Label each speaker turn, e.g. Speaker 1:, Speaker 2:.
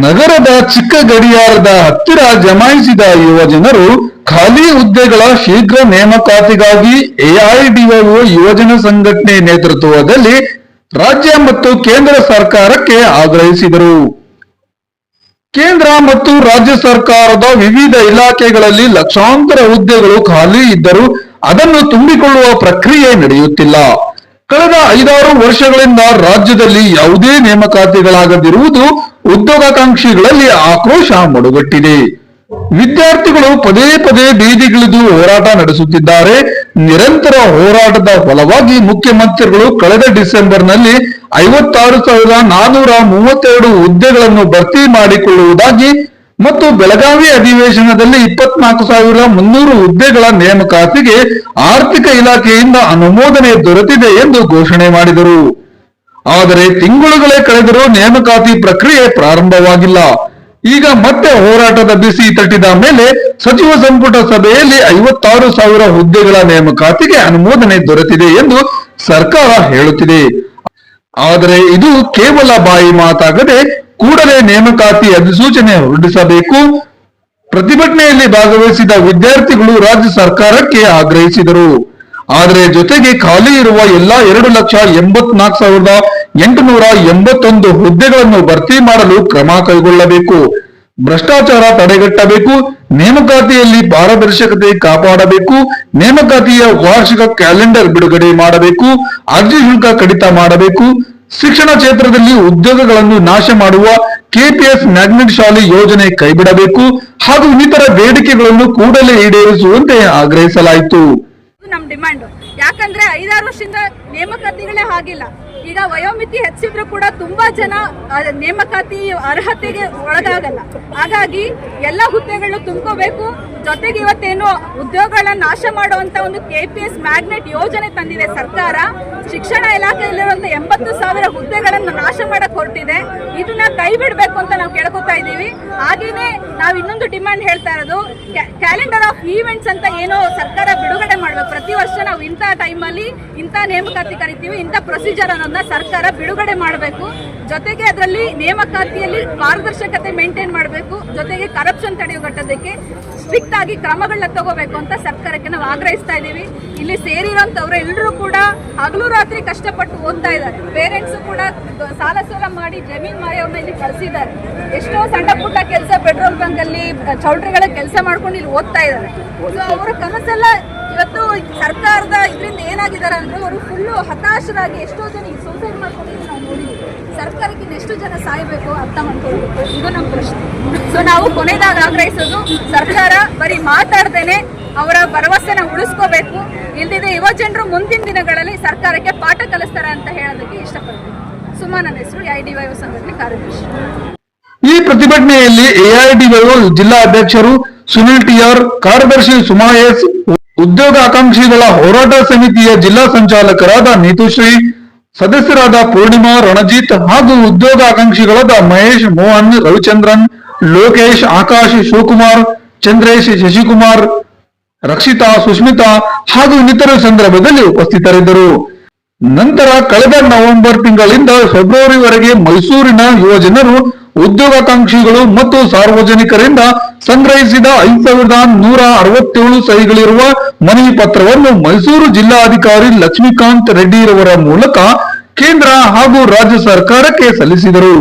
Speaker 1: ನಗರದ ಚಿಕ್ಕ ಗಡಿಯಾರದ ಹತ್ತಿರ ಜಮಾಯಿಸಿದ ಯುವಜನರು ಖಾಲಿ ಹುದ್ದೆಗಳ ಶೀಘ್ರ ನೇಮಕಾತಿಗಾಗಿ ಎಐಡಿವೈಒ ಯುವಜನ ಸಂಘಟನೆ ನೇತೃತ್ವದಲ್ಲಿ ರಾಜ್ಯ ಮತ್ತು ಕೇಂದ್ರ ಸರ್ಕಾರಕ್ಕೆ ಆಗ್ರಹಿಸಿದರು. ಕೇಂದ್ರ ಮತ್ತು ರಾಜ್ಯ ಸರ್ಕಾರದ ವಿವಿಧ ಇಲಾಖೆಗಳಲ್ಲಿ ಲಕ್ಷಾಂತರ ಹುದ್ದೆಗಳು ಖಾಲಿ ಇದ್ದರೂ ಅದನ್ನು ತುಂಬಿಕೊಳ್ಳುವ ಪ್ರಕ್ರಿಯೆ ನಡೆಯುತ್ತಿಲ್ಲ. ಕಳೆದ 5-6 ವರ್ಷಗಳಿಂದ ರಾಜ್ಯದಲ್ಲಿ ಯಾವುದೇ ನೇಮಕಾತಿಗಳಾಗದಿರುವುದು ಉದ್ಯೋಗಾಕಾಂಕ್ಷಿಗಳಲ್ಲಿ ಆಕ್ರೋಶ ಮಡುಗಟ್ಟಿದೆ. ವಿದ್ಯಾರ್ಥಿಗಳು ಪದೇ ಪದೇ ಬೀದಿಗಿಳಿದು ಹೋರಾಟ ನಡೆಸುತ್ತಿದ್ದಾರೆ. ನಿರಂತರ ಹೋರಾಟದ ಫಲವಾಗಿ ಮುಖ್ಯಮಂತ್ರಿಗಳು ಕಳೆದ ಡಿಸೆಂಬರ್ನಲ್ಲಿ 56,432 ಹುದ್ದೆಗಳನ್ನು ಭರ್ತಿ ಮಾಡಿಕೊಳ್ಳುವುದಾಗಿ ಮತ್ತು ಬೆಳಗಾವಿ ಅಧಿವೇಶನದಲ್ಲಿ 24,300 ಹುದ್ದೆಗಳ ನೇಮಕಾತಿಗೆ ಆರ್ಥಿಕ ಇಲಾಖೆಯಿಂದ ಅನುಮೋದನೆ ದೊರೆತಿದೆ ಎಂದು ಘೋಷಣೆ ಮಾಡಿದರು. ಆದರೆ ತಿಂಗಳುಗಳೇ ಕಳೆದರೂ ನೇಮಕಾತಿ ಪ್ರಕ್ರಿಯೆ ಪ್ರಾರಂಭವಾಗಿಲ್ಲ. ಈಗ ಮತ್ತೆ ಹೋರಾಟದ ಬಿಸಿ ತಟ್ಟಿದ ಮೇಲೆ ಸಚಿವ ಸಂಪುಟ ಸಭೆಯಲ್ಲಿ 56,000 ಹುದ್ದೆಗಳ ನೇಮಕಾತಿಗೆ ಅನುಮೋದನೆ ದೊರೆತಿದೆ ಎಂದು ಸರ್ಕಾರ ಹೇಳುತ್ತಿದೆ. ಆದರೆ ಇದು ಕೇವಲ ಬಾಯಿ ಮಾತಾಗದೆ ಕೂಡಲೇ ನೇಮಕಾತಿ ಅಧಿಸೂಚನೆ ಹೊರಡಿಸಬೇಕು. ಪ್ರತಿಭಟನೆಯಲ್ಲಿ ಭಾಗವಹಿಸಿದ ವಿದ್ಯಾರ್ಥಿಗಳು ರಾಜ್ಯ ಸರ್ಕಾರಕ್ಕೆ ಆಗ್ರಹಿಸಿದರು. ಆದರೆ ಜೊತೆಗೆ ಖಾಲಿ ಇರುವ ಎಲ್ಲಾ 2,84,881 ಹುದ್ದೆಗಳನ್ನು ಭರ್ತಿ ಮಾಡಲು ಕ್ರಮ ಕೈಗೊಳ್ಳಬೇಕು, ಭ್ರಷ್ಟಾಚಾರ ತಡೆಗಟ್ಟಬೇಕು, ನೇಮಕಾತಿಯಲ್ಲಿ ಪಾರದರ್ಶಕತೆ ಕಾಪಾಡಬೇಕು, ನೇಮಕಾತಿಯ ವಾರ್ಷಿಕ ಕ್ಯಾಲೆಂಡರ್ ಬಿಡುಗಡೆ ಮಾಡಬೇಕು, ಅರ್ಜಿ ಶುಲ್ಕ ಕಡಿತ ಮಾಡಬೇಕು, ಶಿಕ್ಷಣ ಕ್ಷೇತ್ರದಲ್ಲಿ ಉದ್ಯೋಗಗಳನ್ನು ನಾಶ ಮಾಡುವ ಕೆಪಿಎಸ್ ಮ್ಯಾಗ್ನೆಟ್ ಶಾಲೆ ಯೋಜನೆ ಕೈಬಿಡಬೇಕು ಹಾಗೂ ಇನ್ನಿತರ ಬೇಡಿಕೆಗಳನ್ನು ಕೂಡಲೇ ಈಡೇರಿಸುವಂತೆ ಆಗ್ರಹಿಸಲಾಯಿತು.
Speaker 2: ನಮ್ ಡಿಮ್ಯಾಂಡ್ ಯಾಕಂದ್ರೆ 5-6 ವರ್ಷದಿಂದ ನೇಮಕಾತಿಗಳೇ ಆಗಿಲ್ಲ. ಈಗ ವಯೋಮಿತಿ ಹೆಚ್ಚಿದ್ರು ಕೂಡ ತುಂಬಾ ಜನ ನೇಮಕಾತಿ ಅರ್ಹತೆಗೆ ಒಳಗಾಗಲ್ಲ. ಹಾಗಾಗಿ ಎಲ್ಲ ಹುದ್ದೆಗಳು ತುಂಬ್ಕೋಬೇಕು. ಜೊತೆಗೆ ಇವತ್ತೇನು ಉದ್ಯೋಗಗಳನ್ನ ನಾಶ ಮಾಡುವಂತ ಒಂದು ಕೆಪಿಎಸ್ ಮ್ಯಾಗ್ನೆಟ್ ಯೋಜನೆ ತಂದಿದೆ ಸರ್ಕಾರ. ಶಿಕ್ಷಣ ಇಲಾಖೆಯಲ್ಲಿರುವಂತ 80,000 ಹುದ್ದೆಗಳನ್ನು ನಾಶ ಮಾಡಕ್ ಹೊರಟಿದೆ. ಇದನ್ನ ಕೈ ಬಿಡ್ಬೇಕು ಅಂತ ನಾವು ಕೇಳ್ಕೊತಾ ಇದೀವಿ. ಹಾಗೇನೆ ನಾವು ಇನ್ನೊಂದು ಡಿಮ್ಯಾಂಡ್ ಹೇಳ್ತಾ ಇರೋದು, ಕ್ಯಾಲೆಂಡರ್ ಆಫ್ ಈವೆಂಟ್ಸ್ ಅಂತ ಏನೋ ಸರ್ಕಾರ ಬಿಡುಗಡೆ ಮಾಡ್ಬೇಕು. ಪ್ರತಿ ವರ್ಷ ನಾವು ಇಂಥ ಟೈಮಲ್ಲಿ ಇಂಥ ನೇಮಕಾತಿ ಕರಿತೀವಿ, ಇಂಥ ಪ್ರೊಸೀಜರ್ ಅನ್ನೋದನ್ನ ಸರ್ಕಾರ ಬಿಡುಗಡೆ ಮಾಡಬೇಕು. ಜೊತೆಗೆ ಅದರಲ್ಲಿ ನೇಮಕಾತಿಯಲ್ಲಿ ಪಾರದರ್ಶಕತೆ ಮೇಂಟೈನ್ ಮಾಡಬೇಕು. ಜೊತೆಗೆ ಕರಪ್ಷನ್ ತಡೆಗಟ್ಟೋದಕ್ಕೆ ಸ್ಟ್ರಿಕ್ಟ್ ಆಗಿ ಕ್ರಮಗಳನ್ನ ತಗೋಬೇಕು ಅಂತ ಸರ್ಕಾರಕ್ಕೆ ನಾವು ಆಗ್ರಹಿಸ್ತಾ ಇದ್ದೀವಿ. ಇಲ್ಲಿ ಸೇರಿರೋಂಥವ್ರು ಎಲ್ಲರೂ ಕೂಡ ಹಗಲು ರಾತ್ರಿ ಕಷ್ಟಪಟ್ಟು ಓದ್ತಾ ಇದ್ದಾರೆ. ಪೇರೆಂಟ್ಸ್ ಕೂಡ ಸಾಲ ಮಾಡಿ ಜಮೀನ್ ಮಾಯವ್ರನ್ನ ಇಲ್ಲಿ ಕಳಿಸಿದ್ದಾರೆ. ಎಷ್ಟೋ ಸಣ್ಣ ಪುಟ್ಟ ಕೆಲಸ ಪೆಟ್ರೋಲ್ ಬಂಕ್ ಅಲ್ಲಿ ಚೌಲ್ಟ್ರಿಗಳ ಕೆಲಸ ಮಾಡ್ಕೊಂಡು ಇಲ್ಲಿ ಓದ್ತಾ ಇದ್ದಾರೆ. ಸೊ ಅವರ ಕನಸೆಲ್ಲ ಇವತ್ತು ಸರ್ಕಾರದ ಇದರಿಂದ ಏನಾಗಿದ್ದಾರೆ ಅಂದ್ರೆ ಅವರು ಫುಲ್ಲು ಹತಾಶರಾಗಿ ಎಷ್ಟೋ ಜನ ಸೂಸೈಡ್ ಮಾಡ್ಕೊಂಡಿದ್ದು ನಾವು ನೋಡಿದ್ವಿ. ಸರ್ಕಾರಕ್ಕೆ ಇನ್ನೆಷ್ಟು ಜನ ಸಾಯಬೇಕು ಅರ್ಥ ಮಾಡ್ಕೊಳ್ಬೇಕು, ಇದು ನಮ್ಮ ಪ್ರಶ್ನೆ. ಸೊ ನಾವು ಕೊನೆಯದಾಗ ಆಗ್ರಹಿಸೋದು, ಸರ್ಕಾರ ಬರೀ ಮಾತಾಡ್ದೇನೆ ಅವರ ಭರವಸೆನ ಉಳಿಸ್ಕೋಬೇಕು. ಇಲ್ದಿದೆ ಯುವ ಜನರು ಮುಂದಿನ ದಿನಗಳಲ್ಲಿ ಸರ್ಕಾರಕ್ಕೆ ಪಾಠ ಕಲಿಸ್ತಾರೆ ಅಂತ ಹೇಳೋದಕ್ಕೆ ಇಷ್ಟಪಡ್ತೀನಿ. ಸುಮಾ, ನನ್ನ ಹೆಸರು ಎಐಡಿವೈಒ ಸಂಘಟನೆ ಕಾರ್ಯದರ್ಶಿ.
Speaker 1: ಈ ಪ್ರತಿಭಟನೆಯಲ್ಲಿ ಎಐಡಿವೈಒ ಜಿಲ್ಲಾ ಅಧ್ಯಕ್ಷರು ಸುನಿಲ್ ಟಿಆರ್, ಕಾರ್ಯದರ್ಶಿ ಸುಮಾ ಎಸ್, ಉದ್ಯೋಗ ಆಕಾಂಕ್ಷಿಗಳ ಹೋರಾಟ ಸಮಿತಿಯ ಜಿಲ್ಲಾ ಸಂಚಾಲಕರಾದ ನೀತುಶ್ರೀ, ಸದಸ್ಯರಾದ ಪೂರ್ಣಿಮಾ, ರಣಜಿತ್ ಹಾಗೂ ಉದ್ಯೋಗ ಆಕಾಂಕ್ಷಿಗಳಾದ ಮಹೇಶ್, ಮೋಹನ್, ರವಿಚಂದ್ರನ್, ಲೋಕೇಶ್, ಆಕಾಶ್, ಶಿವಕುಮಾರ್, ಚಂದ್ರೇಶ್, ಶಶಿಕುಮಾರ್, ರಕ್ಷಿತಾ, ಸುಷ್ಮಿತಾ ಹಾಗೂ ಇನ್ನಿತರ ಸಂದರ್ಭದಲ್ಲಿ ಉಪಸ್ಥಿತರಿದ್ದರು. ನಂತರ ಕಳೆದ ನವೆಂಬರ್ ತಿಂಗಳಿಂದ ಫೆಬ್ರವರಿವರೆಗೆ ಮೈಸೂರಿನ ಯುವಜನರು, ಉದ್ಯೋಗಾಕಾಂಕ್ಷಿಗಳು ಮತ್ತು ಸಾರ್ವಜನಿಕರಿಂದ ಸಂಗ್ರಹಿಸಿದ 5,167 ಸಹಿಗಳಿರುವ ಮನವಿ ಪತ್ರವನ್ನು ಮೈಸೂರು ಜಿಲ್ಲಾಧಿಕಾರಿ ಲಕ್ಷ್ಮೀಕಾಂತ್ ರೆಡ್ಡಿರವರ ಮೂಲಕ ಕೇಂದ್ರ ಹಾಗೂ ರಾಜ್ಯ ಸರ್ಕಾರಕ್ಕೆ ಸಲ್ಲಿಸಿದರು.